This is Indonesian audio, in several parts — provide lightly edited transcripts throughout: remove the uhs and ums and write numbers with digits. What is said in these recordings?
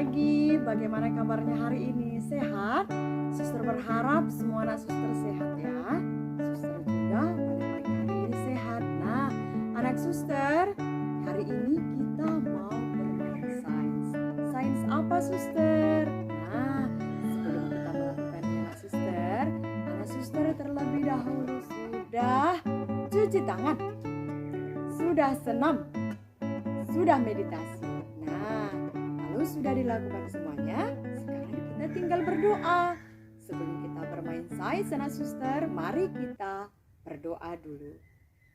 pagi. Bagaimana kabarnya hari ini? Sehat? Suster berharap semua anak suster sehat ya. Suster juga pada pagi hari ini sehat. Nah, anak suster, hari ini kita mau bermain sains. Sains apa, suster? Nah, sebelum kita melakukannya anak suster terlebih dahulu sudah cuci tangan, sudah senam, sudah meditasi. Nah, kalau sudah dilakukan semuanya, sekarang kita tinggal berdoa. Sebelum kita bermain sains, anak suster, mari kita berdoa dulu.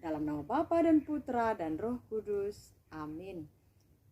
Dalam nama Bapa dan Putra dan Roh Kudus. Amin.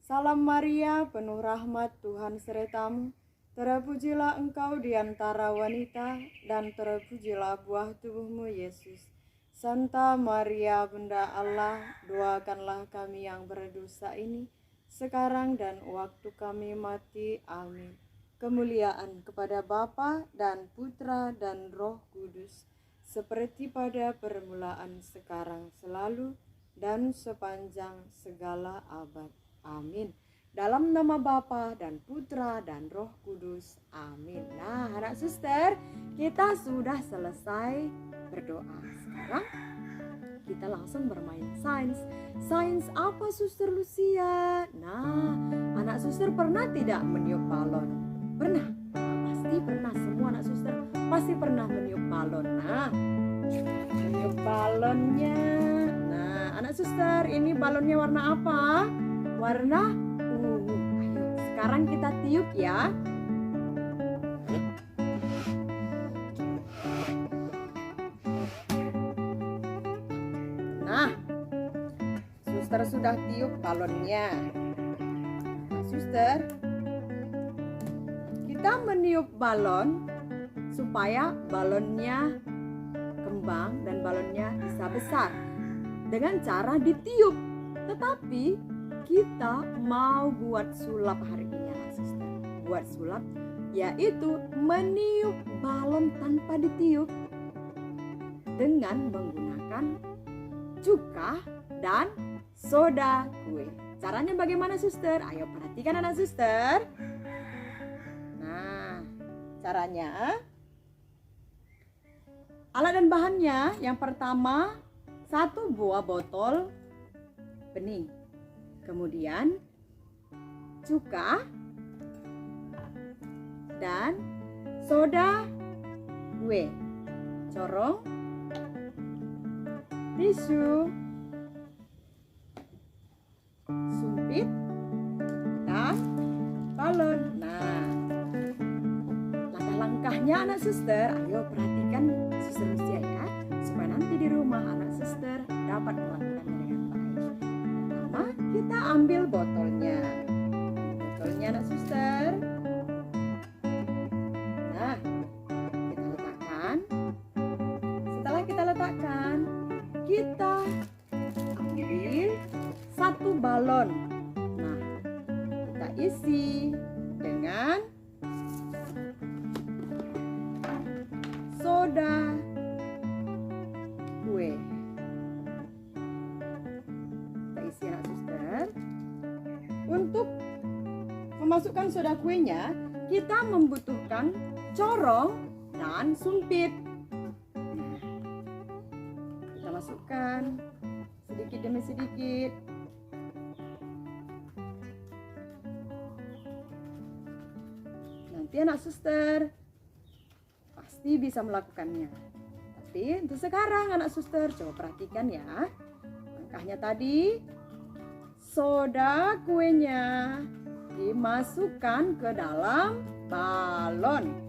Salam Maria, penuh rahmat, Tuhan sertamu. Terpujilah engkau di antara wanita, dan terpujilah buah tubuhmu, Yesus. Santa Maria, Bunda Allah, doakanlah kami yang berdosa ini, sekarang dan waktu kami mati. Amin. Kemuliaan kepada Bapa dan Putra dan Roh Kudus, seperti pada permulaan, sekarang, selalu, dan sepanjang segala abad. Amin. Dalam nama Bapa dan Putra dan Roh Kudus. Amin. Nah, anak suster, kita sudah selesai berdoa. Sekarang kita langsung bermain sains. Sains apa, Suster Lucia? Nah, anak suster pernah tidak meniup balon? Pernah? Pasti pernah. Semua anak suster pasti pernah meniup balon. Nah, meniup balonnya. Nah, anak suster, ini balonnya warna apa? Warna ungu. Ayo, sekarang kita tiup ya. Nah, suster sudah tiup balonnya. Nah, suster, kita meniup balon supaya balonnya kembang dan balonnya bisa besar dengan cara ditiup. Tetapi kita mau buat sulap hari ini, anak suster. Buat sulap yaitu meniup balon tanpa ditiup dengan menggunakan cuka dan soda kue. Caranya bagaimana, suster? Ayo perhatikan, anak suster. Nah, caranya, alat dan bahannya, yang pertama 1 buah botol bening, kemudian cuka dan soda kue, corong, tisu, sumpit, dan balon. Nah, langkah-langkahnya anak suster, ayo perhatikan suster Lucia ya, supaya nanti di rumah anak suster dapat melakukannya dengan baik. Pertama, kita ambil botolnya. Botolnya, anak suster. Nah, kita letakkan. Setelah kita letakkan, kita ambil 1 balon. Nah, kita isi dengan soda kue. Kita isi, anak suster. Untuk memasukkan soda kuenya, kita membutuhkan corong dan sumpit. Kita masukkan sedikit demi sedikit. Nanti anak suster pasti bisa melakukannya. Tapi untuk sekarang anak suster, coba perhatikan ya. Langkahnya tadi, soda kuenya dimasukkan ke dalam balon.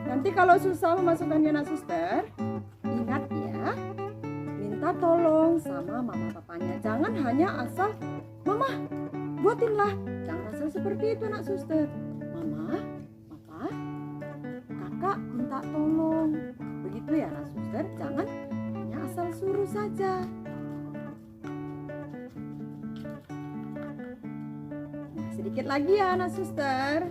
Nanti kalau susah memasukkannya, anak suster, ingat ya, minta tolong sama mama papanya. Jangan hanya asal, "Mama, buatinlah." Jangan asal seperti itu, anak suster. "Mama, papa, jangan hanya asal suruh saja. Nah, sedikit lagi ya anak suster.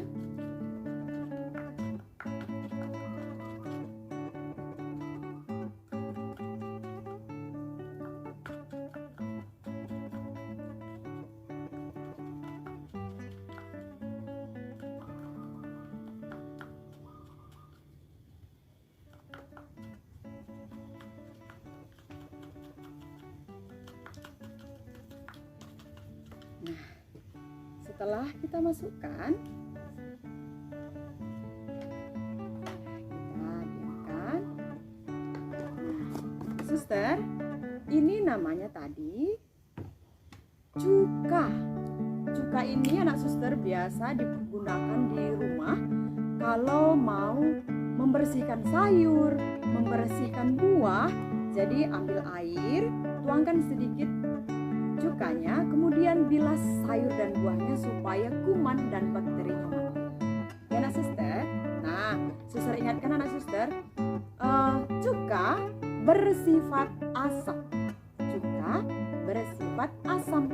Nah, setelah kita masukkan, kita diamkan. Nah, suster, ini namanya tadi cuka. Cuka ini anak suster biasa digunakan di rumah kalau mau membersihkan sayur, membersihkan buah. Jadi ambil air, tuangkan sedikit cukanya, kemudian bilas sayur dan buahnya supaya kuman dan bakterinya mati. Ya anak suster. Nah, suster ingatkan anak suster, cuka bersifat asam. Cuka bersifat asam.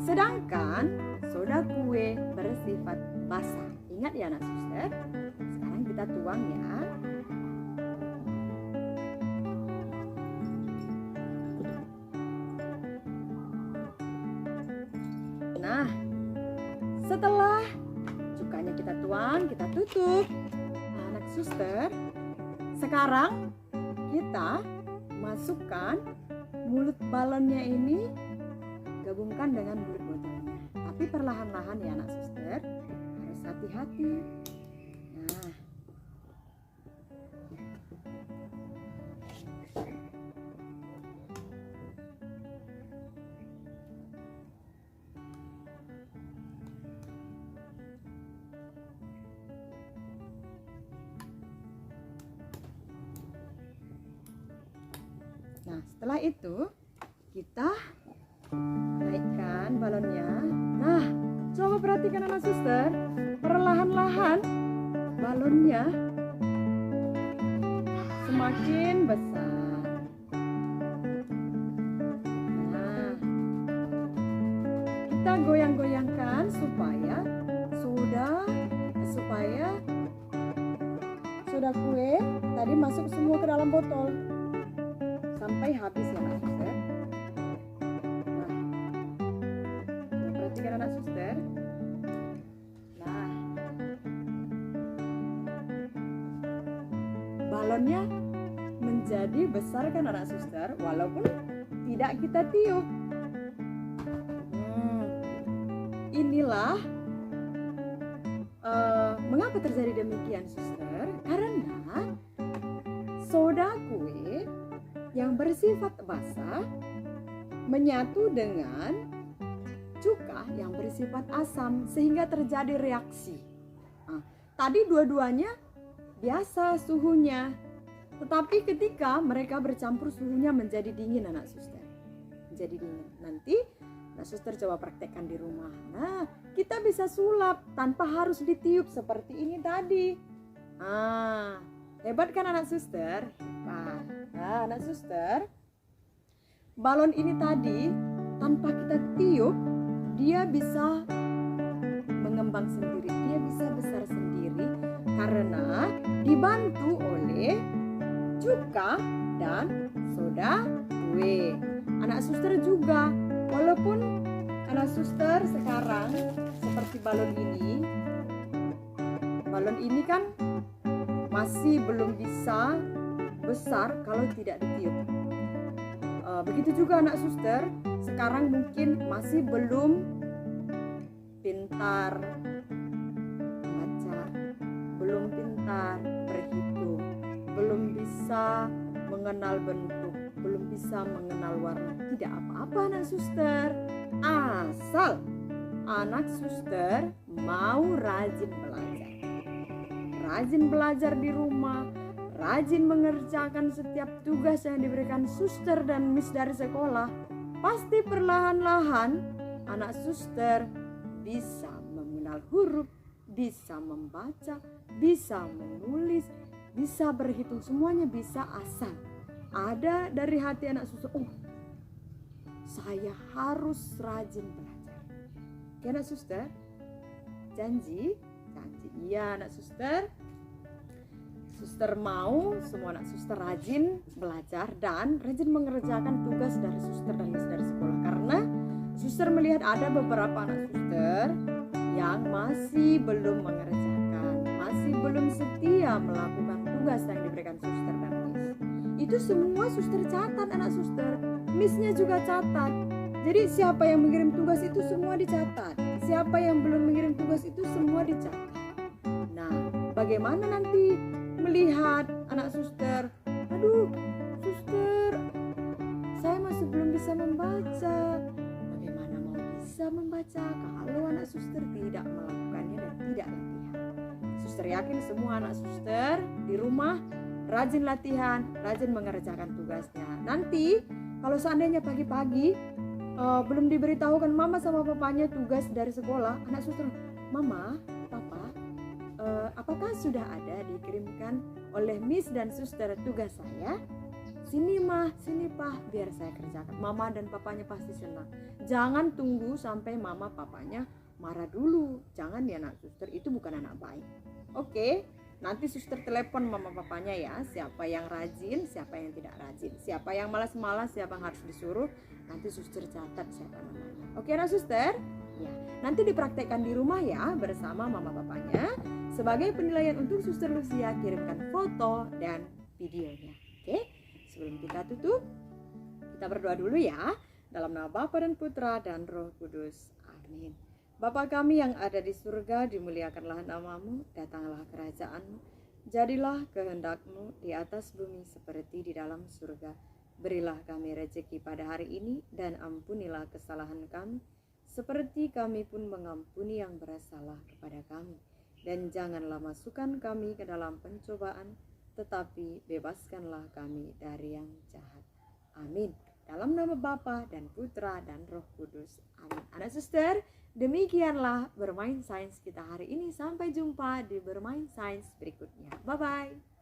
Sedangkan soda kue bersifat basah. Ingat ya anak suster. Sekarang kita tuang ya. Nah, setelah cukanya kita tuang, kita tutup. Nah, anak suster, sekarang kita masukkan mulut balonnya ini, gabungkan dengan mulut botolnya. Tapi perlahan-lahan ya anak suster, harus hati-hati. Nah, Nah, setelah itu kita naikkan balonnya. Nah, coba perhatikan anak suster, perlahan-lahan balonnya semakin besar. Nah, kita goyang-goyangkan supaya soda kue tadi masuk semua ke dalam botol. Sampai habis ya anak suster. Nah, perhatikan anak suster. Nah, balonnya menjadi besar kan anak suster, walaupun tidak kita tiup. Inilah mengapa terjadi demikian suster? Karena soda kue yang bersifat basah menyatu dengan cuka yang bersifat asam sehingga terjadi reaksi. Nah, tadi dua-duanya biasa suhunya, tetapi ketika mereka bercampur suhunya menjadi dingin anak suster. Menjadi dingin. Nanti anak suster coba praktekkan di rumah. Nah, kita bisa sulap tanpa harus ditiup seperti ini tadi. Hebat kan anak suster? Hebat. Nah, anak suster, balon ini tadi tanpa kita tiup, dia bisa mengembang sendiri, dia bisa besar sendiri karena dibantu oleh cuka dan soda kue. Anak suster juga, walaupun anak suster sekarang seperti balon ini kan masih belum bisa besar kalau tidak ditiup. Begitu juga anak suster sekarang mungkin masih belum pintar membaca, belum pintar berhitung, belum bisa mengenal bentuk, belum bisa mengenal warna. Tidak apa-apa anak suster, asal anak suster mau rajin belajar di rumah, rajin mengerjakan setiap tugas yang diberikan suster dan miss dari sekolah, pasti perlahan-lahan anak suster bisa mengenal huruf, bisa membaca, bisa menulis, bisa berhitung, semuanya bisa ada dari hati anak suster, saya harus rajin belajar. Oke anak suster, janji? Iya anak suster. Suster mau semua anak suster rajin belajar dan rajin mengerjakan tugas dari suster dan miss dari sekolah. Karena suster melihat ada beberapa anak suster yang masih belum mengerjakan, masih belum setia melakukan tugas yang diberikan suster dan miss. Itu semua suster catat anak suster, missnya juga catat. Jadi siapa yang mengirim tugas itu semua dicatat, siapa yang belum mengirim tugas itu semua dicatat. Nah, bagaimana nanti melihat anak suster, aduh suster, saya masih belum bisa membaca. Bagaimana mau bisa membaca kalau anak suster tidak melakukannya dan tidak latihan? Suster yakin semua anak suster di rumah rajin latihan, rajin mengerjakan tugasnya. Nanti kalau seandainya pagi-pagi belum diberitahukan mama sama papanya tugas dari sekolah, anak suster, mama, papa, apakah sudah ada dikirimkan oleh miss dan suster tugas saya? Sini mah, sini pah, biar saya kerjakan. Mama dan papanya pasti senang. Jangan tunggu sampai mama papanya marah dulu. Jangan ya anak suster, itu bukan anak baik. Oke, nanti suster telepon mama papanya ya, siapa yang rajin, siapa yang tidak rajin, siapa yang malas-malas, siapa yang harus disuruh. Nanti suster catat siapa namanya. Oke anak suster? Ya, nanti dipraktekkan di rumah ya bersama mama papanya. Sebagai penilaian untuk suster Lucia, kirimkan foto dan videonya. Oke, sebelum kita tutup, kita berdoa dulu ya. Dalam nama Bapa dan Putra dan Roh Kudus. Amin. Bapa kami yang ada di surga, dimuliakanlah namamu, datanglah kerajaanmu. Jadilah kehendak-Mu di atas bumi seperti di dalam surga. Berilah kami rezeki pada hari ini dan ampunilah kesalahan kami, seperti kami pun mengampuni yang bersalah kepada kami. Dan janganlah masukkan kami ke dalam pencobaan, tetapi bebaskanlah kami dari yang jahat. Amin. Dalam nama Bapa dan Putra dan Roh Kudus. Amin. Anak suster, demikianlah bermain sains kita hari ini. Sampai jumpa di bermain sains berikutnya. Bye-bye.